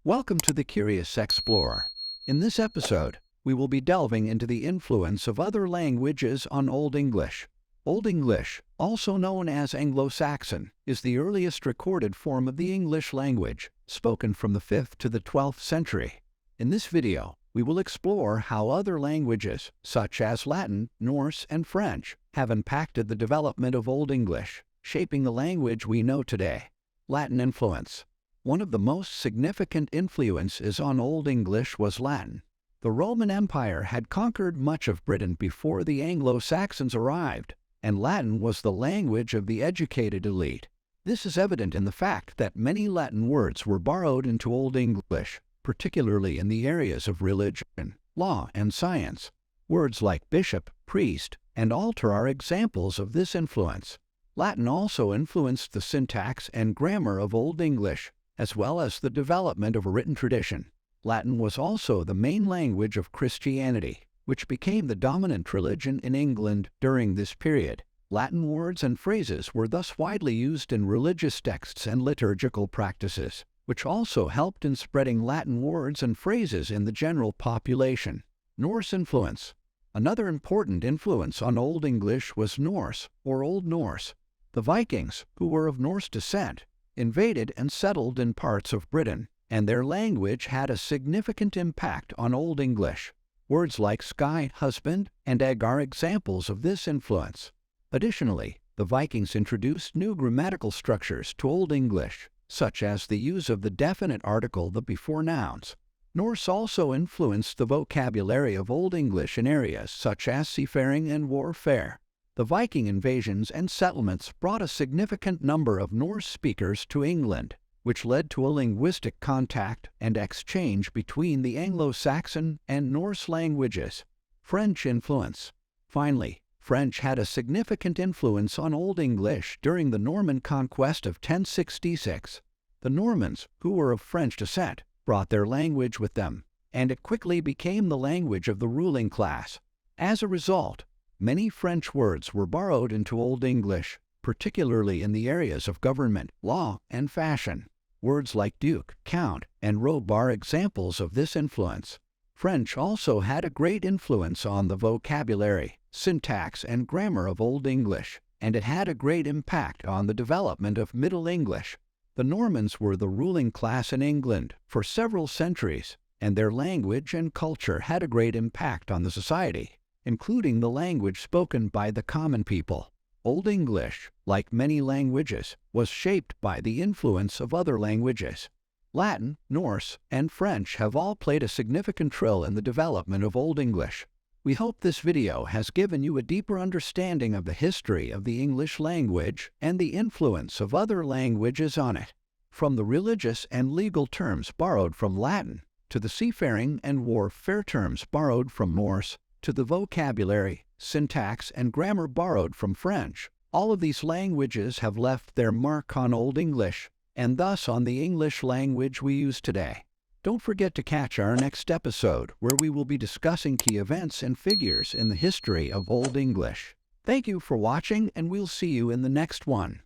Welcome to the Curious Explorer. In this episode, we will be delving into the influence of other languages on Old English. Old English, also known as Anglo-Saxon, is the earliest recorded form of the English language, spoken from the 5th to the 12th century. In this video, we will explore how other languages, such as Latin, Norse, and French, have impacted the development of Old English, shaping the language we know today. Latin influence. One of the most significant influences on Old English was Latin. The Roman Empire had conquered much of Britain before the Anglo-Saxons arrived, and Latin was the language of the educated elite. This is evident in the fact that many Latin words were borrowed into Old English, particularly in the areas of religion, law, and science. Words like bishop, priest, and altar are examples of this influence. Latin also influenced the syntax and grammar of Old English, as well as the development of a written tradition. Latin was also the main language of Christianity, which became the dominant religion in England during this period. Latin words and phrases were thus widely used in religious texts and liturgical practices, which also helped in spreading Latin words and phrases in the general population. Norse influence. Another important influence on Old English was Norse, or Old Norse. The Vikings, who were of Norse descent, invaded and settled in parts of Britain, and their language had a significant impact on Old English. Words like sky, husband, and egg are examples of this influence. Additionally, the Vikings introduced new grammatical structures to Old English, such as the use of the definite article before nouns. Norse also influenced the vocabulary of Old English in areas such as seafaring and warfare. The Viking invasions and settlements brought a significant number of Norse speakers to England, which led to a linguistic contact and exchange between the Anglo-Saxon and Norse languages. French influence. Finally, French had a significant influence on Old English during the Norman conquest of 1066. The Normans, who were of French descent, brought their language with them, and it quickly became the language of the ruling class. As a result, many French words were borrowed into Old English, particularly in the areas of government, law, and fashion. Words like duke, count, and robe are examples of this influence. French also had a great influence on the vocabulary, syntax, and grammar of Old English, and it had a great impact on the development of Middle English. The Normans were the ruling class in England for several centuries, and their language and culture had a great impact on the society, including the language spoken by the common people. Old English, like many languages, was shaped by the influence of other languages. Latin, Norse, and French have all played a significant role in the development of Old English. We hope this video has given you a deeper understanding of the history of the English language and the influence of other languages on it. From the religious and legal terms borrowed from Latin, to the seafaring and warfare terms borrowed from Norse, to the vocabulary, syntax, and grammar borrowed from French, all of these languages have left their mark on Old English, and thus on the English language we use today. Don't forget to catch our next episode, where we will be discussing key events and figures in the history of Old English. Thank you for watching, and we'll see you in the next one.